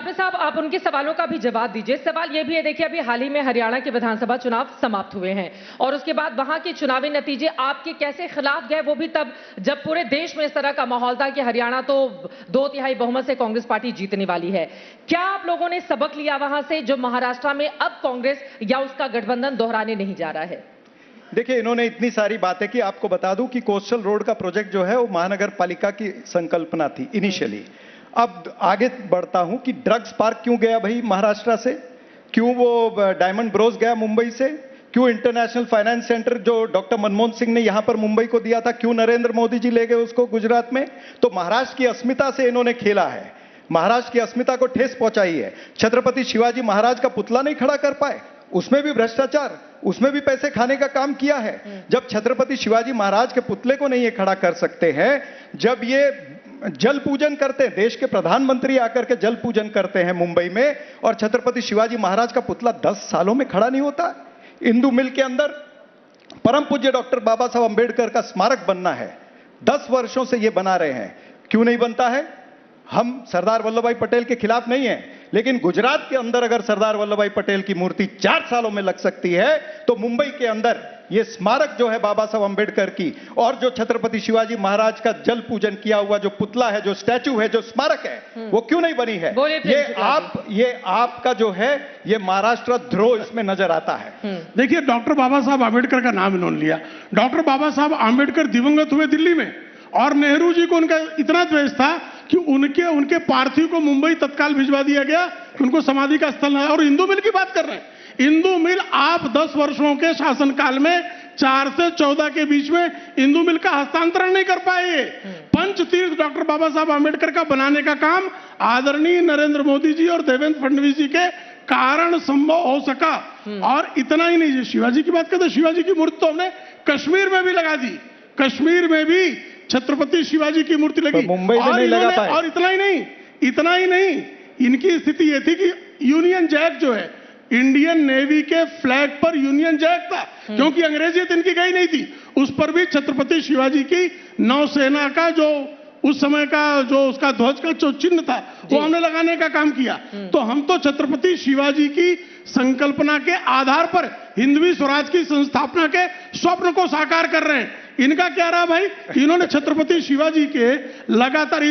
जाबिर साहब, आप उनके सवालों का भी जवाब दीजिए। सवाल ये भी है, देखिए अभी हाल ही में हरियाणा के विधानसभा चुनाव समाप्त हुए हैं और उसके बाद वहां के चुनावी नतीजे आपके कैसे खिलाफ गए, वो भी तब जब पूरे देश में इस तरह का माहौल था कि हरियाणा तो 2/3 बहुमत से कांग्रेस पार्टी जीतने वाली है। क्या आप लोगों ने सबक लिया वहां से, जो महाराष्ट्र में अब कांग्रेस या उसका गठबंधन दोहराने नहीं जा रहा है? देखिए, इन्होंने इतनी सारी बातें की। आपको बता दूं कि कोस्टल रोड का प्रोजेक्ट जो है वो महानगर पालिका की संकल्पना थी इनिशियली। अब आगे बढ़ता हूं कि ड्रग्स पार्क क्यों गया भाई महाराष्ट्र से, क्यों वो डायमंड ब्रोस गया मुंबई से, क्यों इंटरनेशनल फाइनेंस सेंटर जो डॉक्टर मनमोहन सिंह ने यहां पर मुंबई को दिया था, क्यों नरेंद्र मोदी जी ले गए उसको गुजरात में? तो महाराष्ट्र की अस्मिता से इन्होंने खेला है, महाराष्ट्र की अस्मिता को ठेस पहुंचाई है। छत्रपति शिवाजी महाराज का पुतला नहीं खड़ा कर पाए, उसमें भी भ्रष्टाचार, उसमें भी पैसे खाने का काम किया है। जब छत्रपति शिवाजी महाराज के पुतले को नहीं ये खड़ा कर सकते हैं, जब ये जल पूजन करते हैं, देश के प्रधानमंत्री आकर के जल पूजन करते हैं मुंबई में, और छत्रपति शिवाजी महाराज का पुतला 10 सालों में खड़ा नहीं होता। इंदू मिल के अंदर परम पूज्य डॉक्टर बाबा साहब अंबेडकर का स्मारक बनना है, 10 वर्षों से ये बना रहे हैं, क्यों नहीं बनता है? हम सरदार वल्लभ भाई पटेल के खिलाफ नहीं है, लेकिन गुजरात के अंदर अगर सरदार वल्लभ भाई पटेल की मूर्ति 4 सालों में लग सकती है, तो मुंबई के अंदर यह स्मारक जो है बाबा साहब अंबेडकर की, और जो छत्रपति शिवाजी महाराज का जल पूजन किया हुआ जो पुतला है, जो स्टैचू है, जो स्मारक है, वो क्यों नहीं बनी है? ये आपका जो है ये महाराष्ट्र द्रोह इसमें नजर आता है। देखिए, डॉक्टर बाबा साहब आंबेडकर का नाम इन्होंने लिया। डॉक्टर बाबा साहब आंबेडकर दिवंगत हुए दिल्ली में, और नेहरू जी को उनका इतना द्वेष था कि उनके पार्थिव को मुंबई तत्काल भिजवा दिया गया, उनको समाधि का स्थल है। और इंदू मिल की बात कर रहे हैं, इंदू मिल आप 10 वर्षों के शासनकाल में 4 से 14 के बीच में इंदू मिल का हस्तांतरण नहीं कर पाए। पंचतीर्थ डॉक्टर बाबा साहब आंबेडकर का बनाने का काम आदरणीय नरेंद्र मोदी जी और देवेंद्र फडणवीस जी के कारण संभव हो सका। और इतना ही नहीं, शिवाजी की बात करते, शिवाजी की मूर्ति तो हमने कश्मीर में भी लगा दी, कश्मीर में भी छत्रपति शिवाजी की मूर्ति लगी, मुंबई में नहीं लगा पाए। और इतना ही नहीं, इनकी स्थिति यह थी कि यूनियन जैक जो है, इंडियन नेवी के फ्लैग पर यूनियन जैक था, क्योंकि अंग्रेजियत इनकी गई नहीं थी, उस पर भी छत्रपति शिवाजी की नौसेना का जो उस समय का जो उसका ध्वज का जो चिन्ह था वो हमने लगाने का काम किया। तो हम तो छत्रपति शिवाजी की संकल्पना के आधार पर हिंदवी स्वराज की संस्थापना के स्वप्न को साकार कर रहे हैं। इनका क्या रहा भाई, इन्होंने छत्रपति शिवाजी के लगातार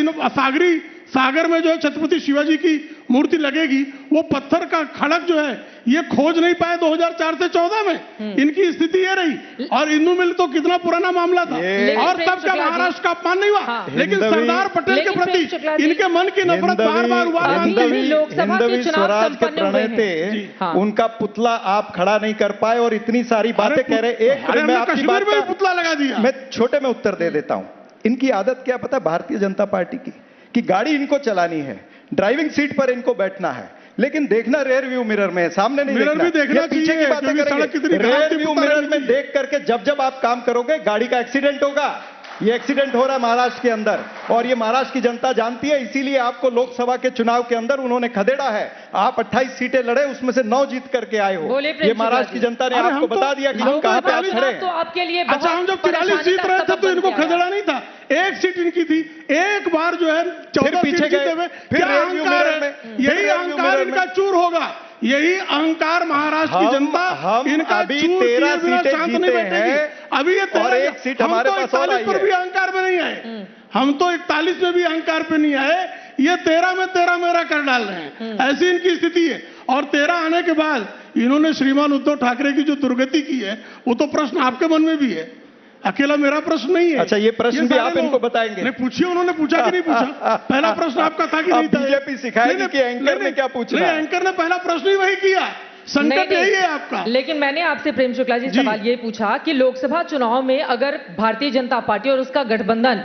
सागर में जो है छत्रपति शिवाजी की मूर्ति लगेगी, वो पत्थर का खड़क जो है ये खोज नहीं पाए 2004 से 14 में। इनकी स्थिति ये रही। और इंदू मिल तो कितना पुराना मामला था, और तब का महाराष्ट्र का अपमान नहीं हुआ, लेकिन सरदार पटेल के प्रति इनके मन की नफरत बार-बार हिंदवी स्वराज के प्रणेते, उनका पुतला आप खड़ा नहीं कर पाए और इतनी सारी बातें कह रहे। एक मैं आपकी बात का पुतला लगा दिया, मैं छोटे में उत्तर दे देता हूं। इनकी आदत क्या पता, भारतीय जनता पार्टी की, कि गाड़ी इनको चलानी है, ड्राइविंग सीट पर इनको बैठना है, लेकिन देखना रेयर व्यू मिरर में, सामने नहीं देखना। भी देखना पीछे की बातें करेंगे, रेयर व्यू मिरर में देख करके जब आप काम करोगे गाड़ी का एक्सीडेंट होगा। ये एक्सीडेंट हो रहा है महाराष्ट्र के अंदर, और ये महाराष्ट्र की जनता जानती है, इसीलिए आपको लोकसभा के चुनाव के अंदर उन्होंने खदेड़ा है। आप 28 सीटें लड़े, उसमें से 9 जीत करके आए हो। ये महाराष्ट्र की जनता ने आपको बता दिया कि हम कहां पे आप खड़े हैं। तो आपके लिए अच्छा, हम जब 43 जीत रहे थे तो इनको खदेड़ा नहीं था, 1 सीट इनकी थी, एक बार जो है 14 पीछे जीते हुए, फिर अहंकार है, यही अहंकार इनका चूर होगा, यही अहंकार महाराष्ट्र की जनता इनका अभी 13 सीटें जीते हैं, अभी ये और 1 सीट हमारे पास और आई है। भी अहंकार में नहीं आए, हम तो 41 में भी अहंकार पे नहीं आए, ये 13 में 13 मेरा कर डाल रहे हैं, ऐसी इनकी स्थिति है। और 13 आने के बाद इन्होंने श्रीमान उद्धव ठाकरे की जो दुर्गति की है, वो तो प्रश्न आपके मन में भी है, अकेला मेरा प्रश्न नहीं है। अच्छा, ये प्रश्न भी आप इनको बताएंगे? नहीं, पूछिए, उन्होंने पूछा कि नहीं पूछा? पहला प्रश्न आपका था कि नहीं था? बीजेपी सिखाएगी कि एंकर ने क्या पूछना है? एंकर ने पहला प्रश्न ही वही किया, संकट यही है आपका। लेकिन मैंने आपसे प्रेम शुक्ला जी सवाल ये पूछा कि लोकसभा चुनाव में अगर भारतीय जनता पार्टी और उसका गठबंधन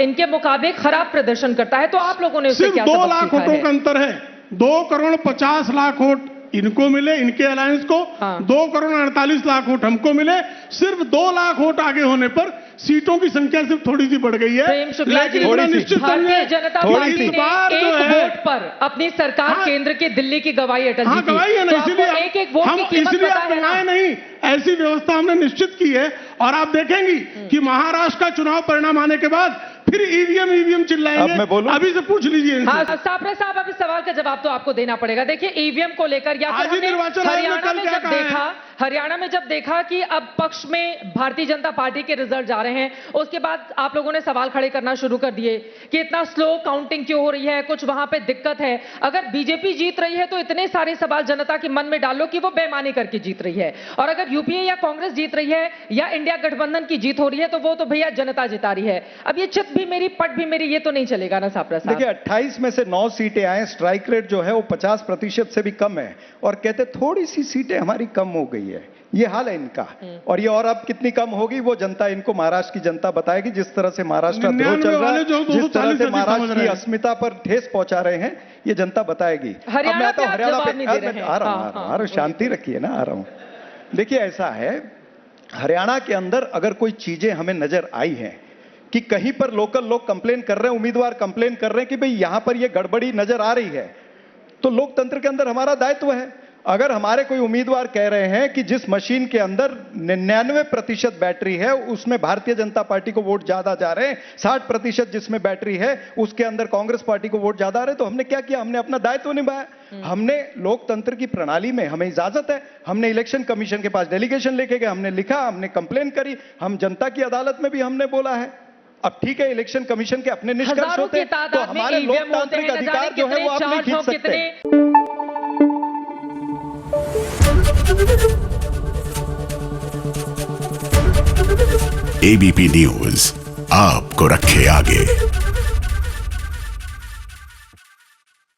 इनके मुकाबले खराब प्रदर्शन करता है, तो आप लोगों ने उससे क्या सबक सीखा है? 2 लाख वोटों का अंतर है, 2,50,00,000 वोट इनको मिले, इनके अलायंस को, 2,48,00,000 वोट हमको मिले। सिर्फ 2 लाख वोट आगे होने पर सीटों की संख्या सिर्फ थोड़ी सी बढ़ गई है, लेकिन निश्चित भारतीय जनता पार्टी ने एक वोट पर अपनी सरकार केंद्र की दिल्ली की गवाही अटल जी की, गवाही है ना, एक एक वोट की कीमत पता है ना? नहीं, ऐसी व्यवस्था हमने निश्चित की है। और आप देखेंगी कि महाराष्ट्र का चुनाव परिणाम आने के बाद फिर ईवीएम चिल्लाएंगे। अब मैं बोलूं? अभी से पूछ लीजिए इनसे। हाँ सापरे साहब, अब इस सवाल का जवाब तो आपको देना पड़ेगा। देखिए ईवीएम को लेकर या आज फिर ही हमने निर्वाचन आयोग ने हरियाणा कल में क्या जब कहा है? देखा, हरियाणा में जब देखा कि अब पक्ष में भारतीय जनता पार्टी के रिजल्ट जा रहे हैं, उसके बाद आप लोगों ने सवाल खड़े करना शुरू कर दिए कि इतना स्लो काउंटिंग क्यों हो रही है, कुछ वहां पे दिक्कत है। अगर बीजेपी जीत रही है तो इतने सारे सवाल जनता के मन में डालो कि वो बेईमानी करके जीत रही है, और अगर यूपीए या कांग्रेस जीत रही है या इंडिया गठबंधन की जीत हो रही है तो वो तो भैया जनता जिता रही है। अब ये चित भी मेरी पट भी मेरी, ये तो नहीं चलेगा ना सापरा साहब। देखिए 28 में से 9 सीटें आए, स्ट्राइक रेट जो है वो 50% से भी कम है, और कहते थोड़ी सी सीटें हमारी कम हो गई है, ये हाल है इनका। और ये और अब कितनी कम होगी वो जनता, इनको महाराष्ट्र की जनता बताएगी। जिस तरह से महाराष्ट्र द्रोह 99 चल रहा वाले जो है, जिस तरह 240 से समझ महाराष्ट्र रहे की हैं। अस्मिता पर ठेस पहुंचा रहे हैं, ये जनता बताएगी। अब मैं हरियाणा आता हूं पे आप हरियाणा जवाब पे, नहीं दे रहे हैं। आ रहा हाँ, हूं, हाँ, शांति रखिए ना, आ रहा हूं। देखिए ऐसा है, हरियाणा के अंदर अगर कोई चीजें हमें नजर आई हैं कि कहीं पर लोकल लोग कंप्लेन कर रहे हैं, उम्मीदवार कंप्लेन कर रहे हैं कि भाई यहां पर ये गड़बड़ी नजर आ रही है, तो लोकतंत्र के अंदर हमारा दायित्व है। अगर हमारे कोई उम्मीदवार कह रहे हैं कि जिस मशीन के अंदर 99% बैटरी है उसमें भारतीय जनता पार्टी को वोट ज्यादा जा रहे हैं, 60% जिसमें बैटरी है उसके अंदर कांग्रेस पार्टी को वोट ज्यादा आ रहे हैं, तो हमने क्या किया? हमने अपना दायित्व निभाया। हमने लोकतंत्र की प्रणाली में हमें इजाजत है, हमने इलेक्शन कमीशन के पास डेलीगेशन लेके गए, हमने लिखा, हमने कंप्लेन करी, हम जनता की अदालत में भी हमने बोला है। अब ठीक है, इलेक्शन कमीशन के अपने निष्कर्ष हजारों होते की हैं, तो तादाद में हमारे ईवीएम होते लोकतांत्रिक हैं, न अधिकार जाने जो है वो आप कितने नहीं खींच चार्ज हो, सकते। एबीपी न्यूज आपको रखे आगे।